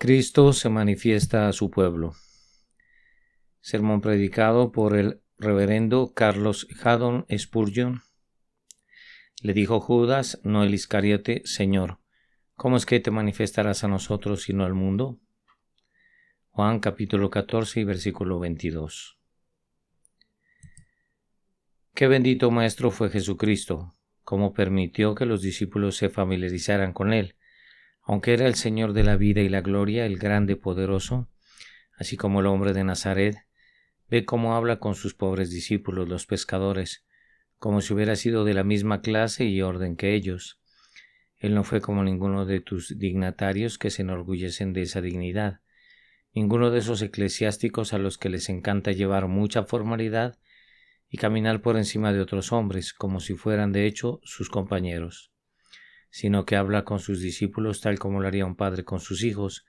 Cristo se manifiesta a su pueblo. Sermón predicado por el reverendo Carlos Haddon Spurgeon. Le dijo Judas, no el Iscariote: Señor, ¿cómo es que te manifestarás a nosotros y no al mundo? Juan capítulo 14 y versículo 22. Qué bendito Maestro fue Jesucristo, cómo permitió que los discípulos se familiarizaran con él, aunque era el Señor de la vida y la gloria, el grande poderoso, así como el hombre de Nazaret. Ve cómo habla con sus pobres discípulos, los pescadores, como si hubiera sido de la misma clase y orden que ellos. Él no fue como ninguno de tus dignatarios que se enorgullecen de esa dignidad, ninguno de esos eclesiásticos a los que les encanta llevar mucha formalidad y caminar por encima de otros hombres, como si fueran de hecho sus compañeros, sino que habla con sus discípulos tal como lo haría un padre con sus hijos,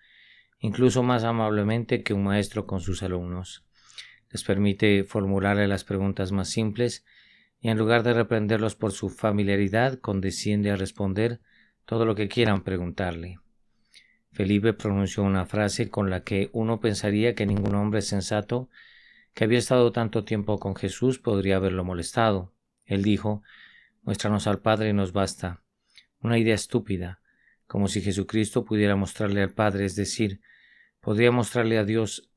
incluso más amablemente que un maestro con sus alumnos. Les permite formularle las preguntas más simples y en lugar de reprenderlos por su familiaridad, condesciende a responder todo lo que quieran preguntarle. Felipe pronunció una frase con la que uno pensaría que ningún hombre sensato que había estado tanto tiempo con Jesús podría haberlo molestado. Él dijo: «Muéstranos al Padre y nos basta». Una idea estúpida, como si Jesucristo pudiera mostrarle al Padre, es decir, podría mostrarle a Dios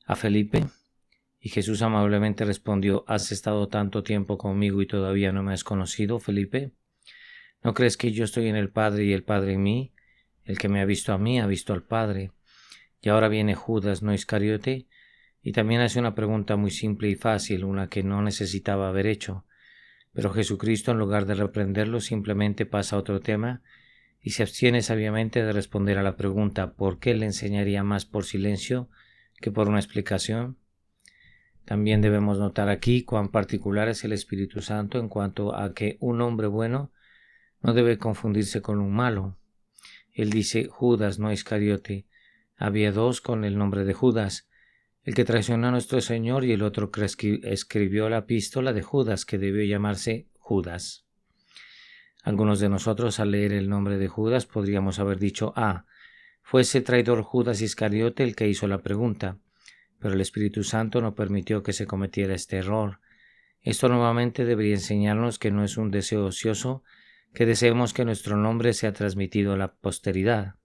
a Felipe. Y Jesús amablemente respondió: «¿Has estado tanto tiempo conmigo y todavía no me has conocido, Felipe? ¿No crees que yo estoy en el Padre y el Padre en mí? El que me ha visto a mí ha visto al Padre». Y ahora viene Judas, no Iscariote, y también hace una pregunta muy simple y fácil, una que no necesitaba haber hecho. Pero Jesucristo, en lugar de reprenderlo, simplemente pasa a otro tema y se abstiene sabiamente de responder a la pregunta ¿por qué le enseñaría más por silencio que por una explicación? También debemos notar aquí cuán particular es el Espíritu Santo en cuanto a que un hombre bueno no debe confundirse con un malo. Él dice Judas, no Iscariote. Había dos con el nombre de Judas, el que traicionó a nuestro Señor y el otro que escribió la epístola de Judas, que debió llamarse Judas. Algunos de nosotros, al leer el nombre de Judas, podríamos haber dicho: fue ese traidor Judas Iscariote el que hizo la pregunta. Pero el Espíritu Santo no permitió que se cometiera este error. Esto nuevamente debería enseñarnos que no es un deseo ocioso que deseemos que nuestro nombre sea transmitido a la posteridad.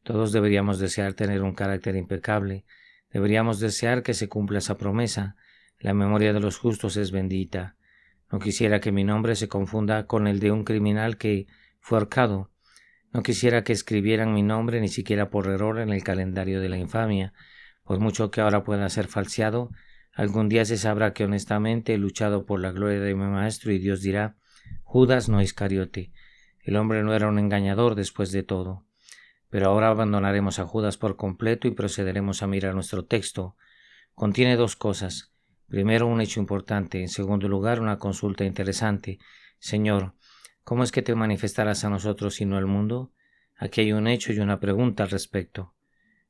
Todos deberíamos desear tener un carácter impecable. Deberíamos desear que se cumpla esa promesa. La memoria de los justos es bendita. No quisiera que mi nombre se confunda con el de un criminal que fue ahorcado. No quisiera que escribieran mi nombre ni siquiera por error en el calendario de la infamia. Por mucho que ahora pueda ser falseado, algún día se sabrá que honestamente he luchado por la gloria de mi Maestro y Dios dirá: Judas no Iscariote. El hombre no era un engañador después de todo. Pero ahora abandonaremos a Judas por completo y procederemos a mirar nuestro texto. Contiene dos cosas. Primero, un hecho importante. En segundo lugar, una consulta interesante. Señor, ¿cómo es que te manifestarás a nosotros y no al mundo? Aquí hay un hecho y una pregunta al respecto.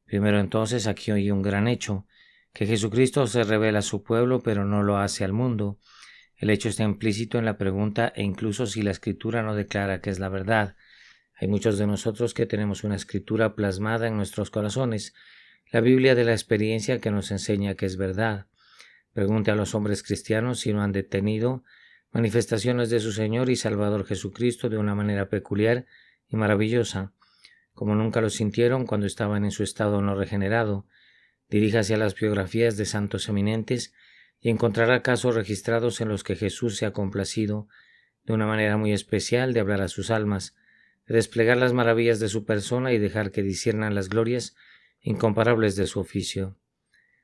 Primero entonces, aquí hay un gran hecho, que Jesucristo se revela a su pueblo, pero no lo hace al mundo. El hecho está implícito en la pregunta, e incluso si la Escritura no declara que es la verdad. Hay muchos de nosotros que tenemos una Escritura plasmada en nuestros corazones, la Biblia de la experiencia que nos enseña que es verdad. Pregunte a los hombres cristianos si no han detenido manifestaciones de su Señor y Salvador Jesucristo de una manera peculiar y maravillosa, como nunca lo sintieron cuando estaban en su estado no regenerado. Diríjase a las biografías de santos eminentes y encontrará casos registrados en los que Jesús se ha complacido de una manera muy especial de hablar a sus almas, de desplegar las maravillas de su persona y dejar que disciernan las glorias incomparables de su oficio.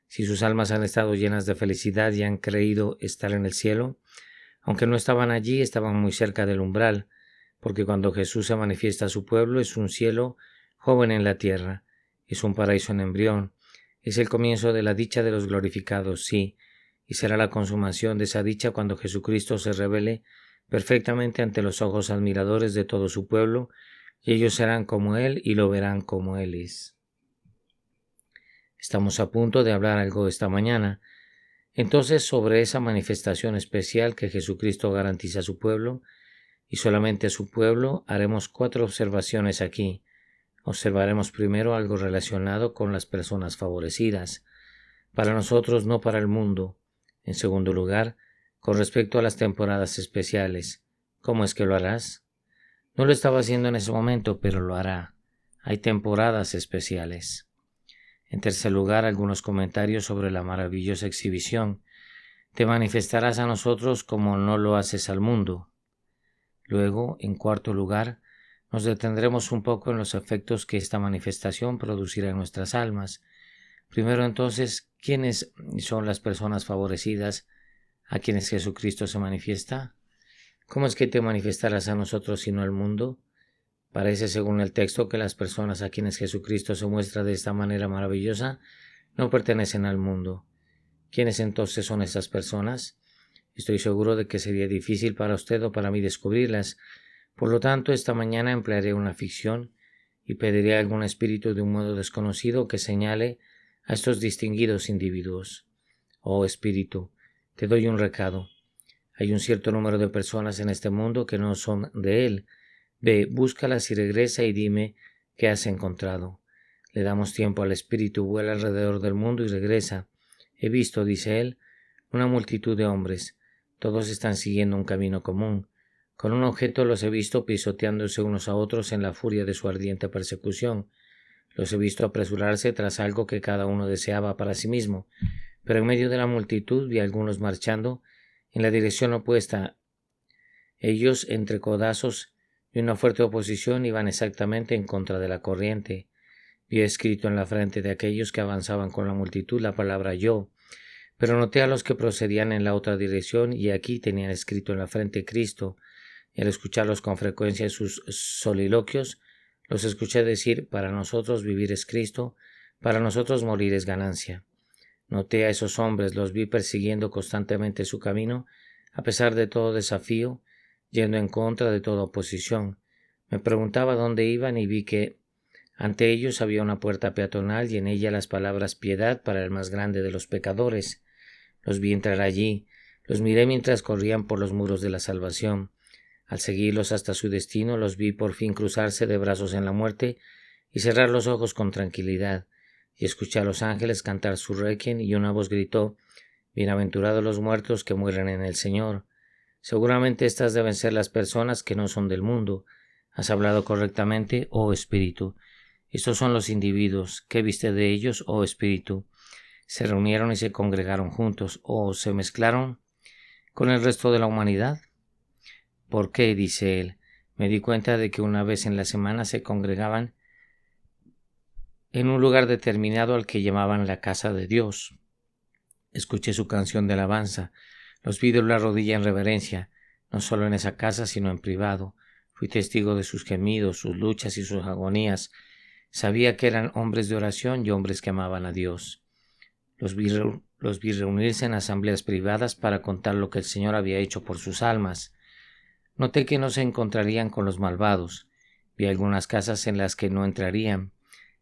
Si sus almas han estado llenas de felicidad y han creído estar en el cielo, aunque no estaban allí, estaban muy cerca del umbral, porque cuando Jesús se manifiesta a su pueblo es un cielo joven en la tierra, es un paraíso en embrión, es el comienzo de la dicha de los glorificados, sí, y será la consumación de esa dicha cuando Jesucristo se revele perfectamente ante los ojos admiradores de todo su pueblo, y ellos serán como Él y lo verán como Él es. Estamos a punto de hablar algo esta mañana, entonces, sobre esa manifestación especial que Jesucristo garantiza a su pueblo, y solamente a su pueblo, haremos 4 observaciones aquí. Observaremos primero algo relacionado con las personas favorecidas, para nosotros, no para el mundo. En segundo lugar, con respecto a las temporadas especiales, ¿cómo es que lo harás? No lo estaba haciendo en ese momento, pero lo hará. Hay temporadas especiales. En tercer lugar, algunos comentarios sobre la maravillosa exhibición. Te manifestarás a nosotros como no lo haces al mundo. Luego, en cuarto lugar, nos detendremos un poco en los efectos que esta manifestación producirá en nuestras almas. Primero entonces, ¿quiénes son las personas favorecidas a quienes Jesucristo se manifiesta? ¿Cómo es que te manifestarás a nosotros y no al mundo? Parece, según el texto, que las personas a quienes Jesucristo se muestra de esta manera maravillosa no pertenecen al mundo. ¿Quiénes entonces son esas personas? Estoy seguro de que sería difícil para usted o para mí descubrirlas. Por lo tanto, esta mañana emplearé una ficción y pediré a algún espíritu de un modo desconocido que señale a estos distinguidos individuos. Oh espíritu, te doy un recado. Hay un cierto número de personas en este mundo que no son de él. Ve, búscalas y regresa y dime qué has encontrado. Le damos tiempo al espíritu, vuela alrededor del mundo y regresa. He visto, dice él, una multitud de hombres. Todos están siguiendo un camino común. Con un objeto los he visto pisoteándose unos a otros en la furia de su ardiente persecución. Los he visto apresurarse tras algo que cada uno deseaba para sí mismo. Pero en medio de la multitud vi a algunos marchando en la dirección opuesta. Ellos, entre codazos y una fuerte oposición, iban exactamente en contra de la corriente. Vi escrito en la frente de aquellos que avanzaban con la multitud la palabra yo, pero noté a los que procedían en la otra dirección y aquí tenían escrito en la frente Cristo, y al escucharlos con frecuencia sus soliloquios, los escuché decir: para nosotros vivir es Cristo, para nosotros morir es ganancia. Noté a esos hombres, los vi persiguiendo constantemente su camino, a pesar de todo desafío, yendo en contra de toda oposición. Me preguntaba dónde iban y vi que ante ellos había una puerta peatonal y en ella las palabras piedad para el más grande de los pecadores. Los vi entrar allí, los miré mientras corrían por los muros de la salvación. Al seguirlos hasta su destino, los vi por fin cruzarse de brazos en la muerte y cerrar los ojos con tranquilidad, y escuché a los ángeles cantar su requiem y una voz gritó: bienaventurados los muertos que mueren en el Señor. Seguramente estas deben ser las personas que no son del mundo. Has hablado correctamente, oh Espíritu. Estos son los individuos. ¿Qué viste de ellos, oh Espíritu? ¿Se reunieron y se congregaron juntos o se mezclaron con el resto de la humanidad? ¿Por qué?, dice él. Me di cuenta de que una vez en la semana se congregaban en un lugar determinado al que llamaban la casa de Dios. Escuché su canción de alabanza. Los vi doblar rodilla en reverencia, no solo en esa casa, sino en privado. Fui testigo de sus gemidos, sus luchas y sus agonías. Sabía que eran hombres de oración y hombres que amaban a Dios. Los vi reunirse en asambleas privadas para contar lo que el Señor había hecho por sus almas. Noté que no se encontrarían con los malvados. Vi algunas casas en las que no entrarían.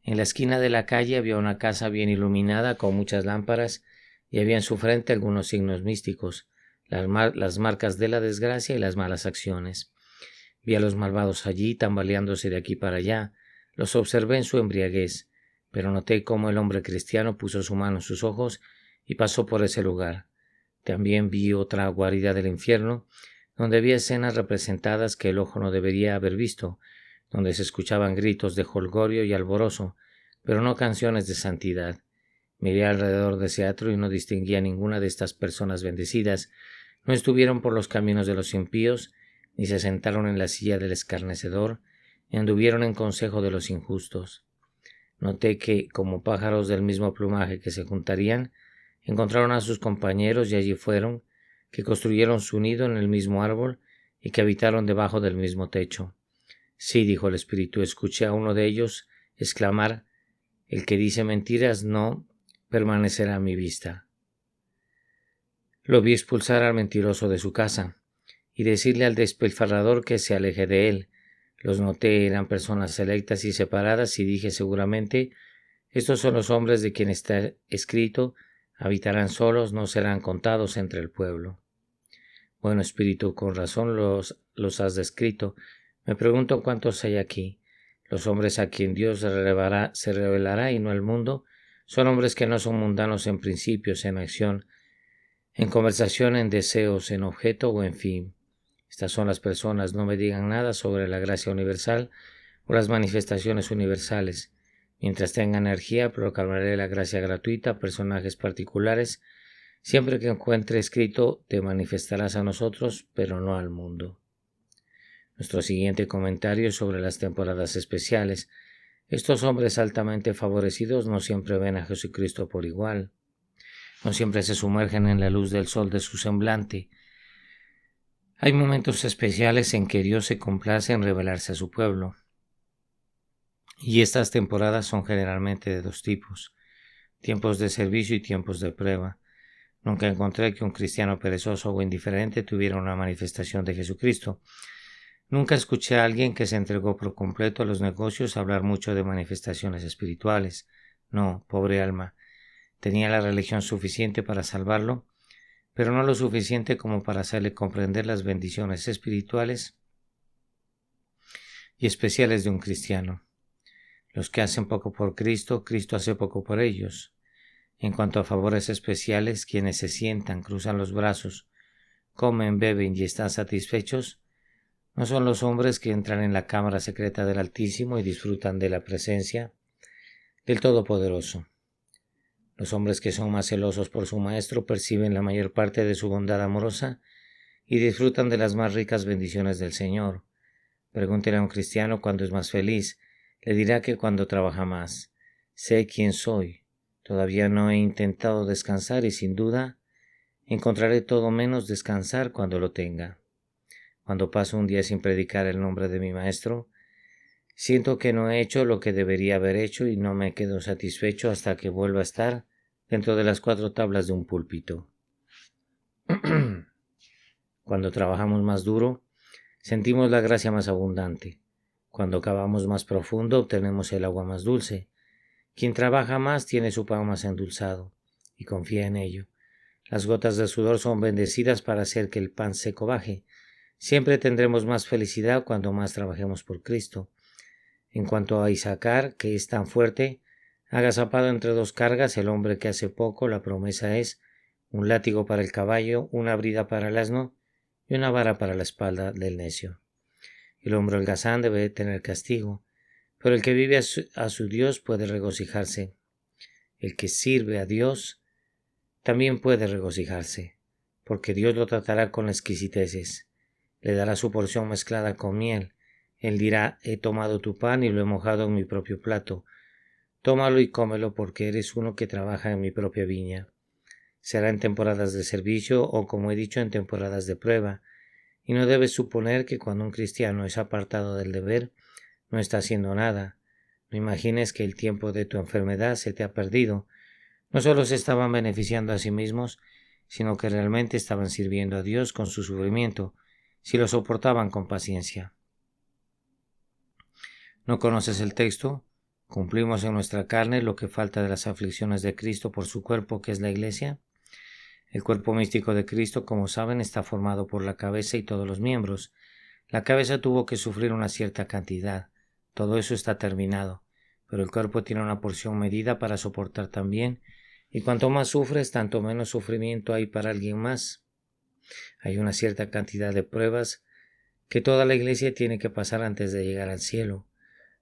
En la esquina de la calle había una casa bien iluminada con muchas lámparas y había en su frente algunos signos místicos, las marcas de la desgracia y las malas acciones. Vi a los malvados allí tambaleándose de aquí para allá. Los observé en su embriaguez, pero noté cómo el hombre cristiano puso su mano en sus ojos y pasó por ese lugar. También vi otra guarida del infierno, donde había escenas representadas que el ojo no debería haber visto, donde se escuchaban gritos de jolgorio y alborozo, pero no canciones de santidad. Miré alrededor de ese atrio y no distinguía ninguna de estas personas bendecidas. No estuvieron por los caminos de los impíos, ni se sentaron en la silla del escarnecedor, ni anduvieron en consejo de los injustos. Noté que, como pájaros del mismo plumaje que se juntarían, encontraron a sus compañeros y allí fueron, que construyeron su nido en el mismo árbol y que habitaron debajo del mismo techo. Sí, dijo el Espíritu, escuché a uno de ellos exclamar: el que dice mentiras no permanecerá a mi vista. Lo vi expulsar al mentiroso de su casa y decirle al despilfarrador que se aleje de él. Los noté, eran personas selectas y separadas, y dije seguramente: estos son los hombres de quien está escrito: habitarán solos, no serán contados entre el pueblo. Bueno, Espíritu, con razón los has descrito. Me pregunto cuántos hay aquí. Los hombres a quien Dios se revelará y no al mundo son hombres que no son mundanos en principios, en acción, en conversación, en deseos, en objeto o en fin. Estas son las personas. No me digan nada sobre la gracia universal o las manifestaciones universales. Mientras tenga energía, proclamaré la gracia gratuita a personajes particulares. Siempre que encuentre escrito, te manifestarás a nosotros, pero no al mundo. Nuestro siguiente comentario es sobre las temporadas especiales. Estos hombres altamente favorecidos no siempre ven a Jesucristo por igual. No siempre se sumergen en la luz del sol de su semblante. Hay momentos especiales en que Dios se complace en revelarse a su pueblo. Y estas temporadas son generalmente de dos tipos: tiempos de servicio y tiempos de prueba. Nunca encontré que un cristiano perezoso o indiferente tuviera una manifestación de Jesucristo. Nunca escuché a alguien que se entregó por completo a los negocios hablar mucho de manifestaciones espirituales. No, pobre alma. Tenía la religión suficiente para salvarlo, pero no lo suficiente como para hacerle comprender las bendiciones espirituales y especiales de un cristiano. Los que hacen poco por Cristo, Cristo hace poco por ellos. En cuanto a favores especiales, quienes se sientan, cruzan los brazos, comen, beben y están satisfechos, no son los hombres que entran en la cámara secreta del Altísimo y disfrutan de la presencia del Todopoderoso. Los hombres que son más celosos por su Maestro perciben la mayor parte de su bondad amorosa y disfrutan de las más ricas bendiciones del Señor. Pregúntele a un cristiano cuándo es más feliz. Le dirá que cuando trabaja más. Sé quién soy. Todavía no he intentado descansar y sin duda encontraré todo menos descansar cuando lo tenga. Cuando paso un día sin predicar el nombre de mi Maestro, siento que no he hecho lo que debería haber hecho y no me quedo satisfecho hasta que vuelva a estar dentro de las 4 tablas de un púlpito. Cuando trabajamos más duro, sentimos la gracia más abundante. Cuando cavamos más profundo, obtenemos el agua más dulce. Quien trabaja más tiene su pan más endulzado, y confía en ello. Las gotas de sudor son bendecidas para hacer que el pan seco baje. Siempre tendremos más felicidad cuando más trabajemos por Cristo. En cuanto a Isaacar, que es tan fuerte, agazapado entre 2 cargas, el hombre que hace poco, la promesa es un látigo para el caballo, una brida para el asno y una vara para la espalda del necio. El hombre holgazán debe tener castigo, pero el que vive a su Dios puede regocijarse. El que sirve a Dios también puede regocijarse, porque Dios lo tratará con exquisiteces. Le dará su porción mezclada con miel. Él dirá: he tomado tu pan y lo he mojado en mi propio plato. Tómalo y cómelo, porque eres uno que trabaja en mi propia viña. Será en temporadas de servicio o, como he dicho, en temporadas de prueba. Y no debes suponer que cuando un cristiano es apartado del deber, no está haciendo nada. No imagines que el tiempo de tu enfermedad se te ha perdido. No solo se estaban beneficiando a sí mismos, sino que realmente estaban sirviendo a Dios con su sufrimiento, si lo soportaban con paciencia. ¿No conoces el texto? ¿Cumplimos en nuestra carne lo que falta de las aflicciones de Cristo por su cuerpo, que es la Iglesia? El cuerpo místico de Cristo, como saben, está formado por la cabeza y todos los miembros. La cabeza tuvo que sufrir una cierta cantidad. Todo eso está terminado, pero el cuerpo tiene una porción medida para soportar también, y cuanto más sufres, tanto menos sufrimiento hay para alguien más. Hay una cierta cantidad de pruebas que toda la Iglesia tiene que pasar antes de llegar al cielo,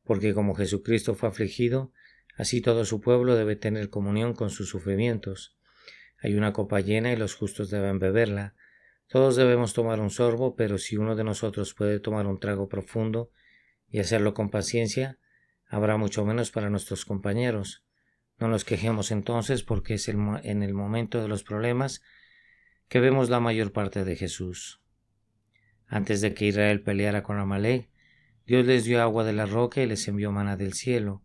porque como Jesucristo fue afligido, así todo su pueblo debe tener comunión con sus sufrimientos. Hay una copa llena y los justos deben beberla. Todos debemos tomar un sorbo, pero si uno de nosotros puede tomar un trago profundo y hacerlo con paciencia, habrá mucho menos para nuestros compañeros. No nos quejemos entonces, porque es en el momento de los problemas que vemos la mayor parte de Jesús. Antes de que Israel peleara con Amalek, Dios les dio agua de la roca y les envió maná del cielo.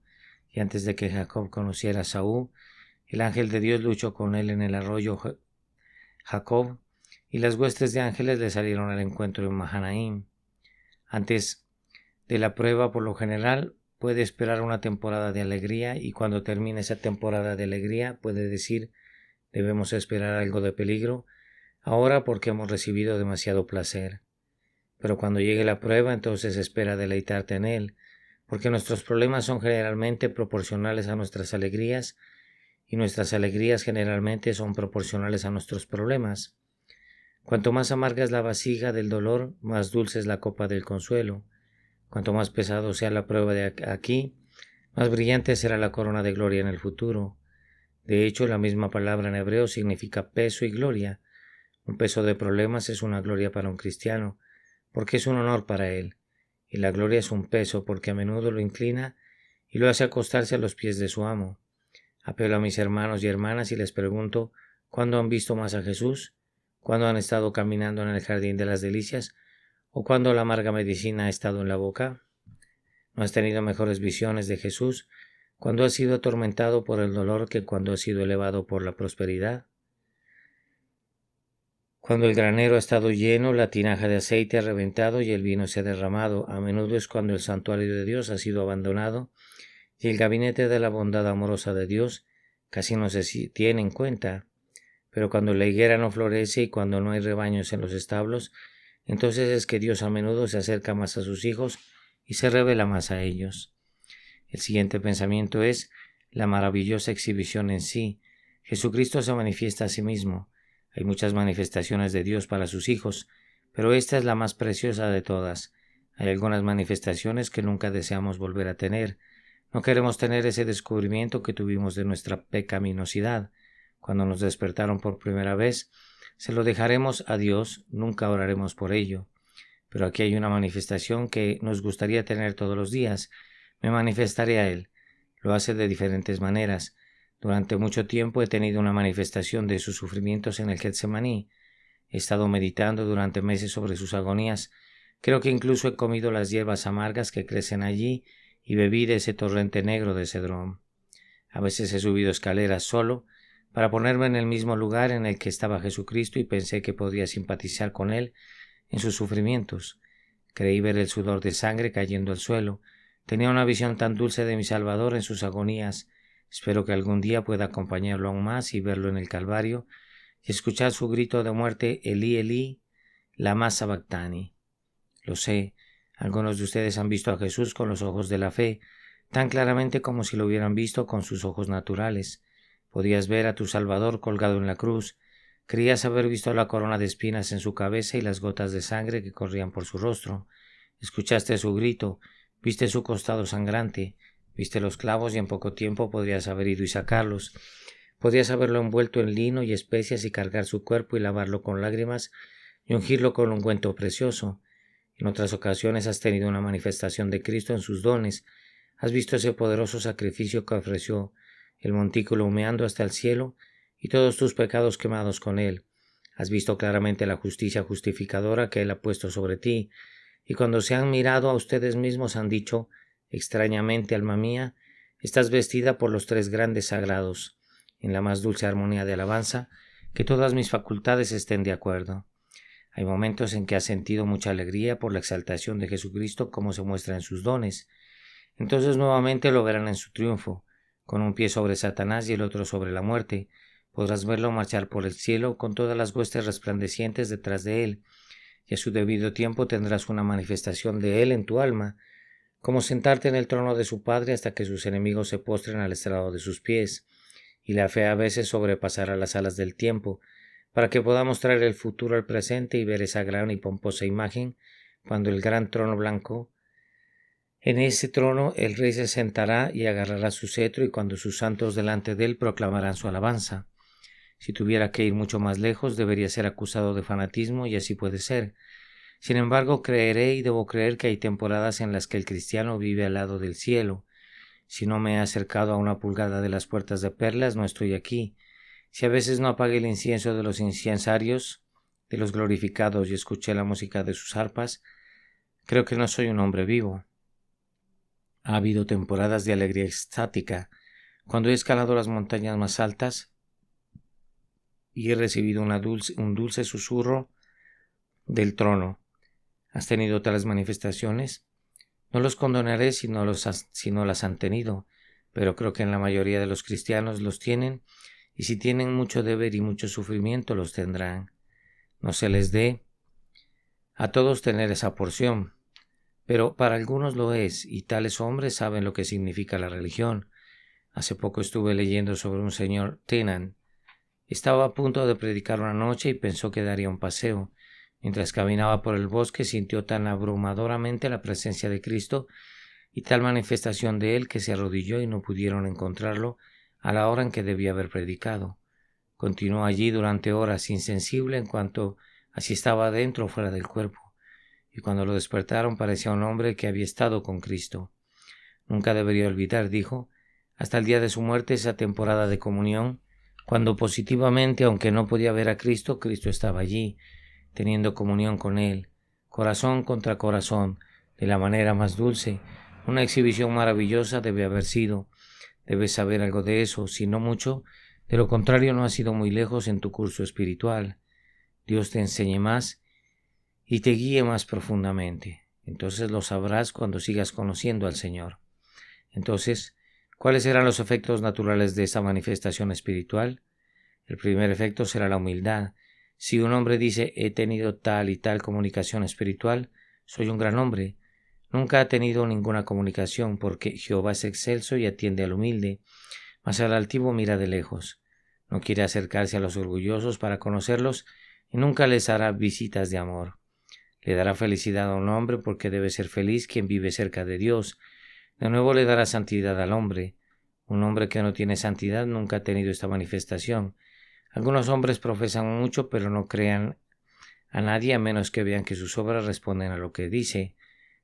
Y antes de que Jacob conociera a Saúl, el ángel de Dios luchó con él en el arroyo Jacob, y las huestes de ángeles le salieron al encuentro en Mahanaim. Antes de la prueba, por lo general, puede esperar una temporada de alegría, y cuando termine esa temporada de alegría puede decir: debemos esperar algo de peligro ahora porque hemos recibido demasiado placer. Pero cuando llegue la prueba, entonces espera deleitarte en él, porque nuestros problemas son generalmente proporcionales a nuestras alegrías y nuestras alegrías generalmente son proporcionales a nuestros problemas. Cuanto más amarga es la vasija del dolor, más dulce es la copa del consuelo. Cuanto más pesado sea la prueba de aquí, más brillante será la corona de gloria en el futuro. De hecho, la misma palabra en hebreo significa peso y gloria. Un peso de problemas es una gloria para un cristiano, porque es un honor para él. Y la gloria es un peso, porque a menudo lo inclina y lo hace acostarse a los pies de su amo. Apelo a mis hermanos y hermanas y les pregunto, ¿cuándo han visto más a Jesús? ¿Cuándo han estado caminando en el jardín de las delicias? ¿O cuándo la amarga medicina ha estado en la boca? ¿No has tenido mejores visiones de Jesús cuando has sido atormentado por el dolor que cuando has sido elevado por la prosperidad? Cuando el granero ha estado lleno, la tinaja de aceite ha reventado y el vino se ha derramado, a menudo es cuando el santuario de Dios ha sido abandonado y el gabinete de la bondad amorosa de Dios casi no se tiene en cuenta. Pero cuando la higuera no florece y cuando no hay rebaños en los establos, entonces es que Dios a menudo se acerca más a sus hijos y se revela más a ellos. El siguiente pensamiento es la maravillosa exhibición en sí. Jesucristo se manifiesta a sí mismo. Hay muchas manifestaciones de Dios para sus hijos, pero esta es la más preciosa de todas. Hay algunas manifestaciones que nunca deseamos volver a tener. No queremos tener ese descubrimiento que tuvimos de nuestra pecaminosidad. Cuando nos despertaron por primera vez, se lo dejaremos a Dios, nunca oraremos por ello. Pero aquí hay una manifestación que nos gustaría tener todos los días. Me manifestaré a Él. Lo hace de diferentes maneras. Durante mucho tiempo he tenido una manifestación de sus sufrimientos en el Getsemaní. He estado meditando durante meses sobre sus agonías. Creo que incluso he comido las hierbas amargas que crecen allí y bebí de ese torrente negro de Cedrón. A veces he subido escaleras solo para ponerme en el mismo lugar en el que estaba Jesucristo y pensé que podría simpatizar con Él en sus sufrimientos. Creí ver el sudor de sangre cayendo al suelo. Tenía una visión tan dulce de mi Salvador en sus agonías. Espero que algún día pueda acompañarlo aún más y verlo en el Calvario y escuchar su grito de muerte, Elí, Elí, lama sabactani. Lo sé, algunos de ustedes han visto a Jesús con los ojos de la fe, tan claramente como si lo hubieran visto con sus ojos naturales. Podías ver a tu Salvador colgado en la cruz. Creías haber visto la corona de espinas en su cabeza y las gotas de sangre que corrían por su rostro. Escuchaste su grito, viste su costado sangrante, viste los clavos y en poco tiempo podrías haber ido y sacarlos. Podías haberlo envuelto en lino y especias y cargar su cuerpo y lavarlo con lágrimas y ungirlo con un ungüento precioso. En otras ocasiones has tenido una manifestación de Cristo en sus dones. Has visto ese poderoso sacrificio que ofreció, el montículo humeando hasta el cielo y todos tus pecados quemados con él. Has visto claramente la justicia justificadora que él ha puesto sobre ti, y cuando se han mirado a ustedes mismos han dicho, extrañamente, alma mía, estás vestida por los tres grandes sagrados, en la más dulce armonía de alabanza, que todas mis facultades estén de acuerdo. Hay momentos en que has sentido mucha alegría por la exaltación de Jesucristo como se muestra en sus dones. Entonces nuevamente lo verán en su triunfo, con un pie sobre Satanás y el otro sobre la muerte. Podrás verlo marchar por el cielo con todas las huestes resplandecientes detrás de él, y a su debido tiempo tendrás una manifestación de él en tu alma, como sentarte en el trono de su Padre hasta que sus enemigos se postren al estrado de sus pies, y la fe a veces sobrepasará las alas del tiempo, para que podamos traer el futuro al presente y ver esa gran y pomposa imagen cuando el gran trono blanco. En ese trono el rey se sentará y agarrará su cetro y cuando sus santos delante de él proclamarán su alabanza. Si tuviera que ir mucho más lejos debería ser acusado de fanatismo y así puede ser. Sin embargo, creeré y debo creer que hay temporadas en las que el cristiano vive al lado del cielo. Si no me he acercado a una pulgada de las puertas de perlas, no estoy aquí. Si a veces no apagué el incienso de los incensarios, de los glorificados y escuché la música de sus arpas, creo que no soy un hombre vivo. Ha habido temporadas de alegría extática, cuando he escalado las montañas más altas y he recibido un dulce susurro del trono. ¿Has tenido tales manifestaciones? No los condonaré si no las han tenido, pero creo que en la mayoría de los cristianos los tienen, y si tienen mucho deber y mucho sufrimiento los tendrán. No se les dé a todos tener esa porción. pero para algunos lo es, y tales hombres saben lo que significa la religión. Hace poco estuve leyendo sobre un señor Tennant. Estaba a punto de predicar una noche y pensó que daría un paseo. Mientras caminaba por el bosque sintió tan abrumadoramente la presencia de Cristo y tal manifestación de él que se arrodilló y no pudieron encontrarlo a la hora en que debía haber predicado. Continuó allí durante horas insensible en cuanto a si estaba dentro o fuera del cuerpo, y cuando lo despertaron parecía un hombre que había estado con Cristo. Nunca debería olvidar, dijo, hasta el día de su muerte esa temporada de comunión, cuando positivamente, aunque no podía ver a Cristo, Cristo estaba allí, teniendo comunión con él, corazón contra corazón, de la manera más dulce. Una exhibición maravillosa debe haber sido. Debes saber algo de eso, si no mucho. De lo contrario, no has ido muy lejos en tu curso espiritual. Dios te enseñe más y te guíe más profundamente. Entonces lo sabrás cuando sigas conociendo al Señor. Entonces, ¿cuáles serán los efectos naturales de esta manifestación espiritual? El primer efecto será la humildad. Si un hombre dice, he tenido tal y tal comunicación espiritual, soy un gran hombre. Nunca ha tenido ninguna comunicación, porque Jehová es excelso y atiende al humilde, mas al altivo mira de lejos. No quiere acercarse a los orgullosos para conocerlos y nunca les hará visitas de amor. Le dará felicidad a un hombre porque debe ser feliz quien vive cerca de Dios. De nuevo le dará santidad al hombre. Un hombre que no tiene santidad nunca ha tenido esta manifestación. Algunos hombres profesan mucho, pero no crean a nadie a menos que vean que sus obras responden a lo que dice.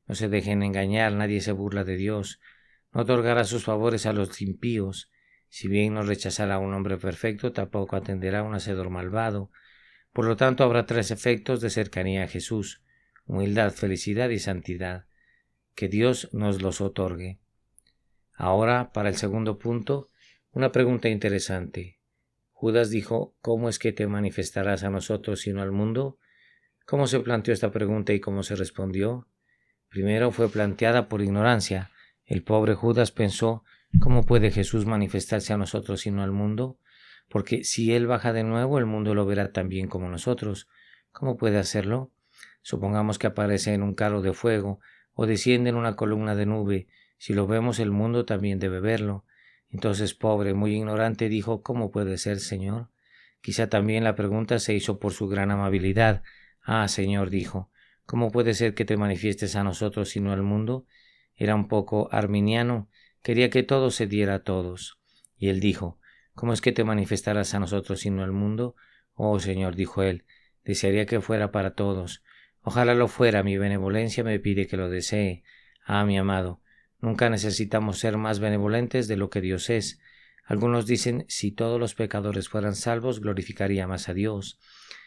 No se dejen engañar, nadie se burla de Dios. No otorgará sus favores a los impíos. Si bien no rechazará a un hombre perfecto, tampoco atenderá a un hacedor malvado. Por lo tanto, habrá tres efectos de cercanía a Jesús: humildad, felicidad y santidad. Que Dios nos los otorgue. Ahora, para el segundo punto, una pregunta interesante. Judas dijo, ¿cómo es que te manifestarás a nosotros y no al mundo? ¿Cómo se planteó esta pregunta y cómo se respondió? Primero fue planteada por ignorancia. El pobre Judas pensó, ¿cómo puede Jesús manifestarse a nosotros y no al mundo? Porque si Él baja de nuevo, el mundo lo verá también como nosotros. ¿Cómo puede hacerlo? Supongamos que aparece en un carro de fuego o desciende en una columna de nube. Si lo vemos, el mundo también debe verlo. Entonces, pobre, muy ignorante, dijo, ¿cómo puede ser, Señor? Quizá también la pregunta se hizo por su gran amabilidad. Ah, Señor, dijo, ¿cómo puede ser que te manifiestes a nosotros y no al mundo? Era un poco arminiano, quería que todo se diera a todos. Y él dijo, ¿cómo es que te manifestarás a nosotros y no al mundo? Oh, Señor, dijo él, desearía que fuera para todos. Ojalá lo fuera, mi benevolencia me pide que lo desee. Ah, mi amado, nunca necesitamos ser más benevolentes de lo que Dios es. Algunos dicen, si todos los pecadores fueran salvos, glorificaría más a Dios.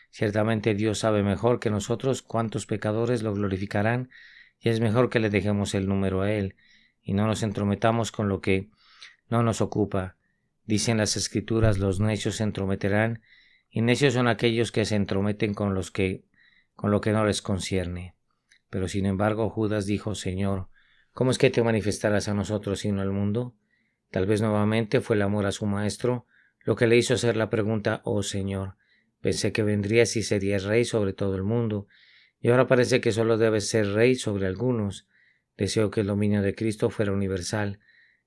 Ciertamente Dios sabe mejor que nosotros cuántos pecadores lo glorificarán, y es mejor que le dejemos el número a Él, y no nos entrometamos con lo que no nos ocupa. Dicen las Escrituras, los necios se entrometerán, y necios son aquellos que se entrometen con lo que no les concierne. Pero sin embargo Judas dijo, Señor, ¿cómo es que te manifestarás a nosotros y no al mundo? Tal vez nuevamente fue el amor a su maestro lo que le hizo hacer la pregunta, oh Señor, pensé que vendrías y serías rey sobre todo el mundo, y ahora parece que solo debes ser rey sobre algunos. Deseo que el dominio de Cristo fuera universal.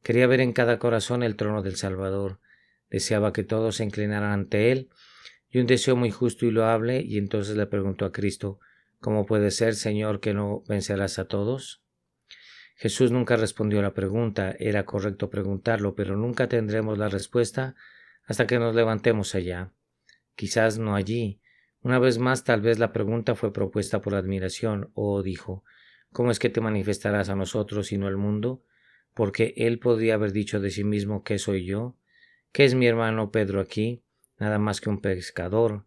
Quería ver en cada corazón el trono del Salvador. Deseaba que todos se inclinaran ante Él, y un deseo muy justo y loable, y entonces le preguntó a Cristo, ¿cómo puede ser, Señor, que no vencerás a todos? Jesús nunca respondió a la pregunta. Era correcto preguntarlo, pero nunca tendremos la respuesta hasta que nos levantemos allá. Quizás no allí. Una vez más, tal vez la pregunta fue propuesta por admiración, o dijo, ¿cómo es que te manifestarás a nosotros y no al mundo? Porque él podría haber dicho de sí mismo, ¿qué soy yo? ¿Qué es mi hermano Pedro aquí? Nada más que un pescador.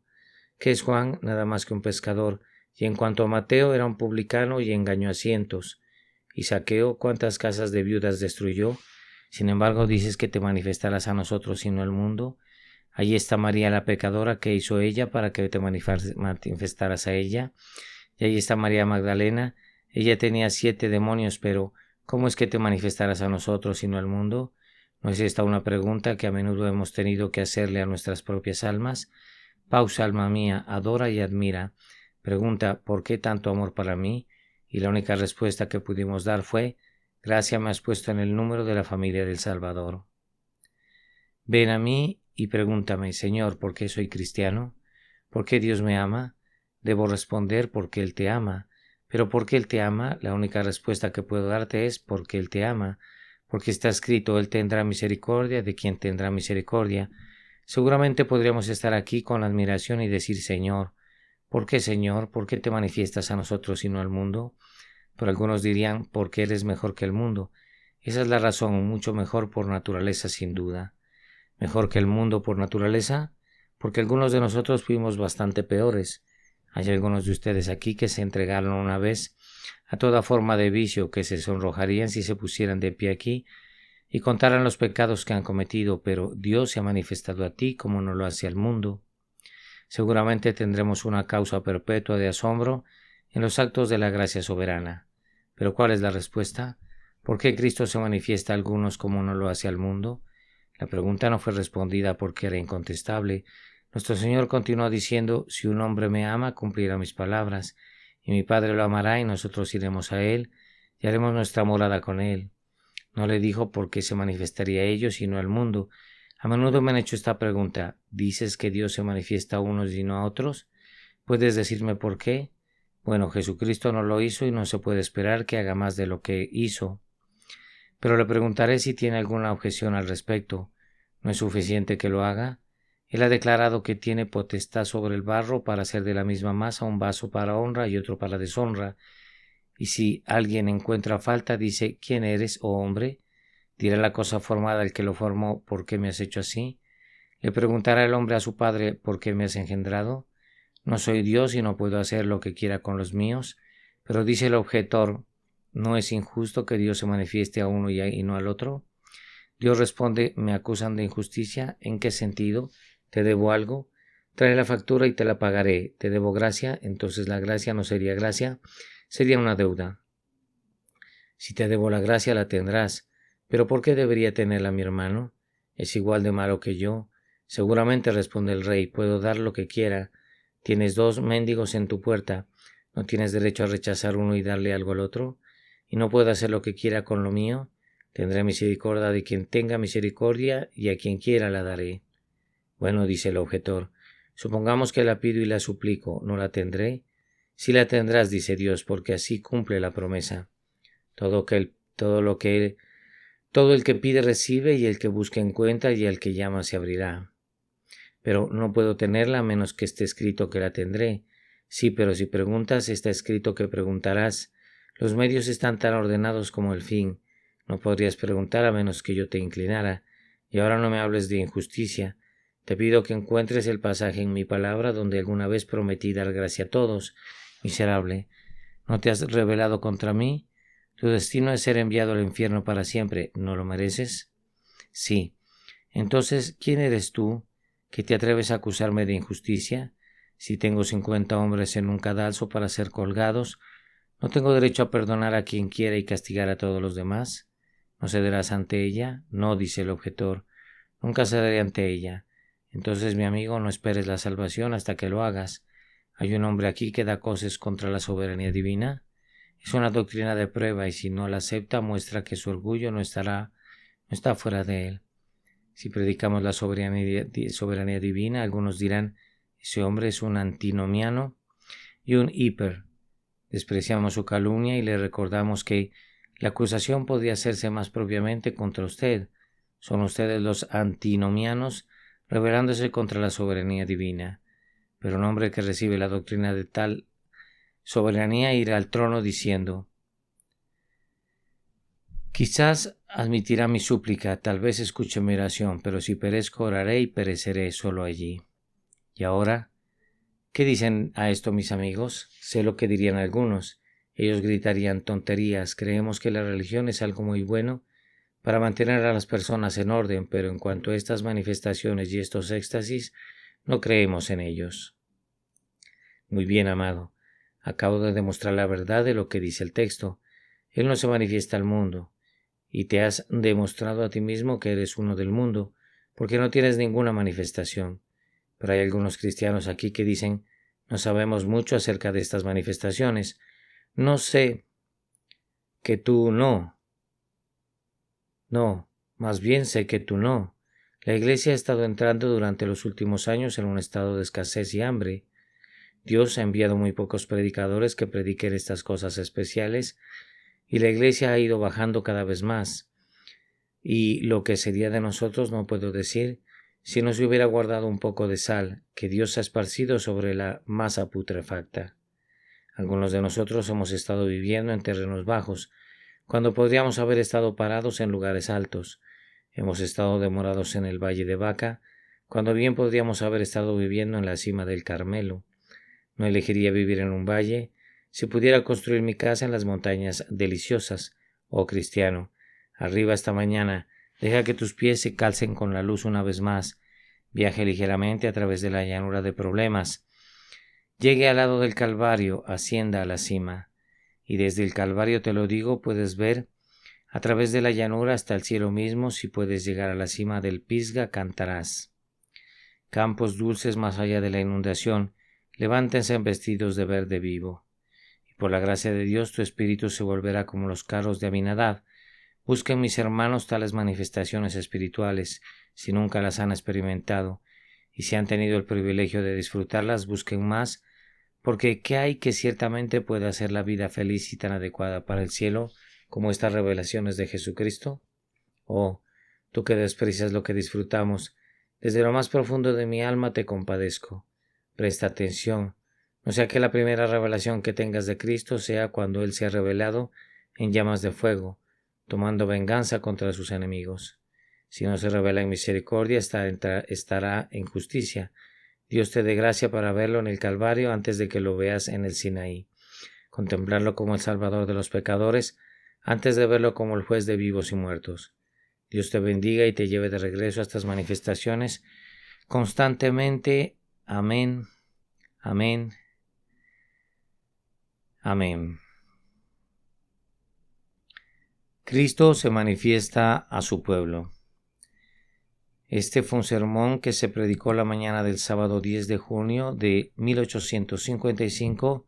¿Qué es Juan? Nada más que un pescador. Y en cuanto a Mateo, era un publicano y engañó a cientos. Y Zaqueo, ¿cuántas casas de viudas destruyó? Sin embargo, dices que te manifestarás a nosotros y no al mundo. Allí está María la pecadora, ¿qué hizo ella para que te manifestaras a ella? Y allí está María Magdalena, ella tenía 7 demonios, pero ¿cómo es que te manifestarás a nosotros y no al mundo? ¿No es esta una pregunta que a menudo hemos tenido que hacerle a nuestras propias almas? Pausa, alma mía, adora y admira. Pregunta, ¿por qué tanto amor para mí? y la única respuesta que pudimos dar fue: gracia me has puesto en el número de la familia del Salvador. Ven a mí y pregúntame: Señor, ¿por qué soy cristiano? ¿Por qué Dios me ama? Debo responder: porque Él te ama. Pero ¿por qué Él te ama? La única respuesta que puedo darte es: porque Él te ama. Porque está escrito: Él tendrá misericordia de quien tendrá misericordia. Seguramente podríamos estar aquí con admiración y decir: Señor, ¿por qué, Señor? ¿Por qué te manifiestas a nosotros y no al mundo? Pero algunos dirían: porque eres mejor que el mundo. Esa es la razón, mucho mejor por naturaleza sin duda. Mejor que el mundo por naturaleza, porque algunos de nosotros fuimos bastante peores. Hay algunos de ustedes aquí que se entregaron una vez a toda forma de vicio, que se sonrojarían si se pusieran de pie aquí y contaran los pecados que han cometido, pero Dios se ha manifestado a ti como no lo hace al mundo. Seguramente tendremos una causa perpetua de asombro en los actos de la gracia soberana. Pero ¿cuál es la respuesta? ¿Por qué Cristo se manifiesta a algunos como no lo hace al mundo? La pregunta no fue respondida porque era incontestable. Nuestro Señor continuó diciendo: si un hombre me ama, cumplirá mis palabras, y mi Padre lo amará, y nosotros iremos a él, y haremos nuestra morada con él. No le dijo por qué se manifestaría a ellos, sino al mundo. A menudo me han hecho esta pregunta: ¿dices que Dios se manifiesta a unos y no a otros? ¿Puedes decirme por qué? Bueno, Jesucristo no lo hizo y no se puede esperar que haga más de lo que hizo. Pero le preguntaré si tiene alguna objeción al respecto. ¿No es suficiente que lo haga? Él ha declarado que tiene potestad sobre el barro para hacer de la misma masa un vaso para honra y otro para deshonra. Y si alguien encuentra falta, dice: ¿quién eres, oh hombre? Dirá la cosa formada el que lo formó: ¿por qué me has hecho así? Le preguntará el hombre a su padre: ¿por qué me has engendrado? No soy Dios y no puedo hacer lo que quiera con los míos. Pero dice el objetor: ¿no es injusto que Dios se manifieste a uno y no al otro? Dios responde: ¿me acusan de injusticia? ¿En qué sentido? ¿Te debo algo? Trae la factura y te la pagaré. ¿Te debo gracia? Entonces la gracia no sería gracia, sería una deuda. Si te debo la gracia, la tendrás. ¿Pero por qué debería tenerla mi hermano? Es igual de malo que yo. Seguramente, responde el rey, puedo dar lo que quiera. Tienes 2 mendigos en tu puerta. ¿No tienes derecho a rechazar uno y darle algo al otro? ¿Y no puedo hacer lo que quiera con lo mío? Tendré misericordia de quien tenga misericordia, y a quien quiera la daré. Bueno, dice el objetor, supongamos que la pido y la suplico, ¿no la tendré? Sí la tendrás, dice Dios, porque así cumple la promesa. Todo el que pide recibe, y el que busca encuentra, y el que llama se abrirá. Pero no puedo tenerla a menos que esté escrito que la tendré. Sí, pero si preguntas, está escrito que preguntarás. Los medios están tan ordenados como el fin. No podrías preguntar a menos que yo te inclinara. Y ahora no me hables de injusticia. Te pido que encuentres el pasaje en mi palabra donde alguna vez prometí dar gracia a todos. Miserable, ¿no te has rebelado contra mí? Tu destino es ser enviado al infierno para siempre. ¿No lo mereces? Sí. Entonces, ¿quién eres tú, que te atreves a acusarme de injusticia? Si tengo 50 hombres en un cadalso para ser colgados, ¿no tengo derecho a perdonar a quien quiera y castigar a todos los demás? ¿No cederás ante ella? No, dice el objetor, nunca cederé ante ella. Entonces, mi amigo, no esperes la salvación hasta que lo hagas. ¿Hay un hombre aquí que da cosas contra la soberanía divina? Es una doctrina de prueba, y si no la acepta, muestra que su orgullo no está fuera de él. Si predicamos la soberanía divina, algunos dirán: ese hombre es un antinomiano y un hiper. Despreciamos su calumnia y le recordamos que la acusación podría hacerse más propiamente contra usted. Son ustedes los antinomianos rebelándose contra la soberanía divina. Pero un hombre que recibe la doctrina de tal soberanía irá al trono diciendo: quizás admitirá mi súplica, tal vez escuche mi oración, pero si perezco oraré y pereceré solo allí. Y ahora, ¿qué dicen a esto mis amigos? Sé lo que dirían algunos. Ellos gritarían: tonterías, creemos que la religión es algo muy bueno para mantener a las personas en orden, pero en cuanto a estas manifestaciones y estos éxtasis, no creemos en ellos. Muy bien, amado, acabo de demostrar la verdad de lo que dice el texto. Él no se manifiesta al mundo, y te has demostrado a ti mismo que eres uno del mundo, porque no tienes ninguna manifestación. Pero hay algunos cristianos aquí que dicen: no sabemos mucho acerca de estas manifestaciones. No sé que tú no. No, más bien sé que tú no. La Iglesia ha estado entrando durante los últimos años en un estado de escasez y hambre. Dios ha enviado muy pocos predicadores que prediquen estas cosas especiales y la Iglesia ha ido bajando cada vez más. Y lo que sería de nosotros no puedo decir si no se hubiera guardado un poco de sal que Dios ha esparcido sobre la masa putrefacta. Algunos de nosotros hemos estado viviendo en terrenos bajos, cuando podríamos haber estado parados en lugares altos. Hemos estado demorados en el Valle de Baca, cuando bien podríamos haber estado viviendo en la cima del Carmelo. No elegiría vivir en un valle si pudiera construir mi casa en las montañas deliciosas. Oh cristiano, arriba esta mañana, deja que tus pies se calcen con la luz una vez más. Viaje ligeramente a través de la llanura de problemas. Llegue al lado del Calvario, ascienda a la cima. Y desde el Calvario, te lo digo, puedes ver a través de la llanura hasta el cielo mismo. Si puedes llegar a la cima del Pisga, cantarás. Campos dulces más allá de la inundación, levántense en vestidos de verde vivo. Y por la gracia de Dios tu espíritu se volverá como los carros de Aminadab. Busquen mis hermanos tales manifestaciones espirituales, si nunca las han experimentado, y si han tenido el privilegio de disfrutarlas, busquen más, porque ¿qué hay que ciertamente pueda hacer la vida feliz y tan adecuada para el cielo como estas revelaciones de Jesucristo? Oh, tú que desprecias lo que disfrutamos, desde lo más profundo de mi alma te compadezco. Presta atención, no sea que la primera revelación que tengas de Cristo sea cuando Él se ha revelado en llamas de fuego, tomando venganza contra sus enemigos. Si no se revela en misericordia, estará en justicia. Dios te dé gracia para verlo en el Calvario antes de que lo veas en el Sinaí. Contemplarlo como el Salvador de los pecadores antes de verlo como el juez de vivos y muertos. Dios te bendiga y te lleve de regreso a estas manifestaciones constantemente. Amén. Amén. Amén. Cristo se manifiesta a su pueblo. Este fue un sermón que se predicó la mañana del sábado 10 de junio de 1855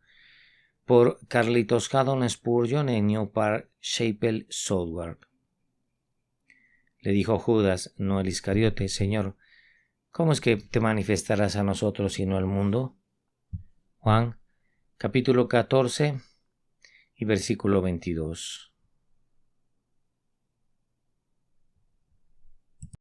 por Carlitos Haddon Spurgeon en New Park Chapel, Southwark. Le dijo Judas, no el Iscariote: Señor, ¿cómo es que te manifestarás a nosotros y no al mundo? Juan, capítulo 14 y versículo 22.